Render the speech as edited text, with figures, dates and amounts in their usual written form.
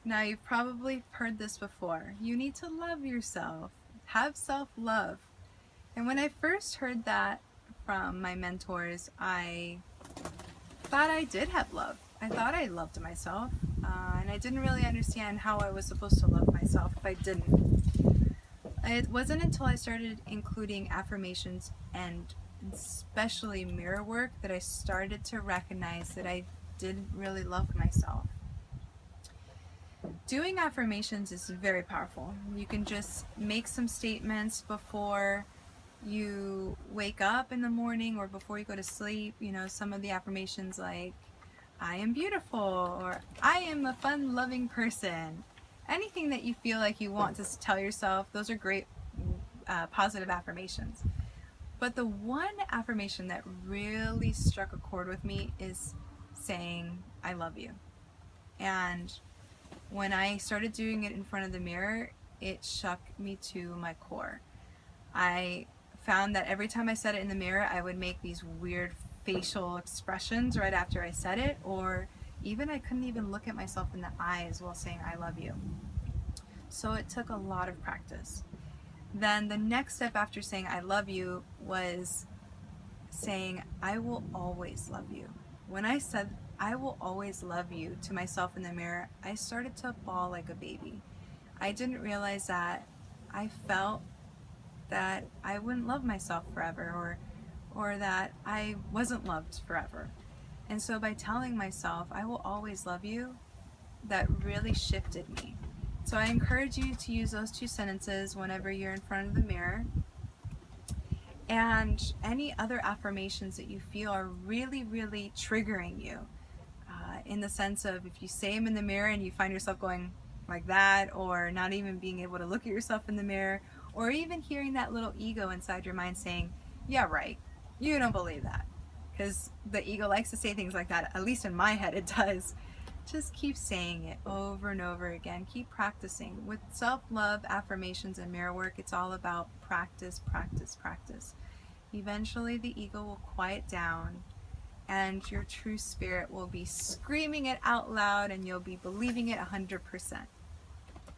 Now, you've probably heard this before. You need to love yourself. Have self-love. And when I first heard that from my mentors, I thought I did have love. I thought I loved myself, and I didn't really understand how I was supposed to love myself if I didn't. It wasn't until I started including affirmations and especially mirror work that I started to recognize that I didn't really love myself. Doing affirmations is very powerful. You can just make some statements before you wake up in the morning or before you go to sleep. You know, some of the affirmations like, I am beautiful, or I am a fun loving person. Anything that you feel like you want to tell yourself, those are great positive affirmations. But the one affirmation that really struck a chord with me is saying, I love you. And when I started doing it in front of the mirror, it shook me to my core. I found that every time I said it in the mirror, I would make these weird facial expressions right after I said it, or even I couldn't even look at myself in the eyes while saying I love you. So it took a lot of practice. Then the next step after saying I love you was saying I will always love you. When I said I will always love you to myself in the mirror, I started to bawl like a baby. I didn't realize that I felt that I wouldn't love myself forever, or that I wasn't loved forever. And so by telling myself I will always love you, that really shifted me. So I encourage you to use those two sentences whenever you're in front of the mirror. And any other affirmations that you feel are really, really triggering you, in the sense of if you say them in the mirror and you find yourself going like that, or not even being able to look at yourself in the mirror, or even hearing that little ego inside your mind saying, yeah, right, you don't believe that. Because the ego likes to say things like that, at least in my head it does. Just keep saying it over and over again. Keep practicing. With self-love, affirmations, and mirror work, it's all about practice, practice, practice. Eventually the ego will quiet down and your true spirit will be screaming it out loud, and you'll be believing it 100%.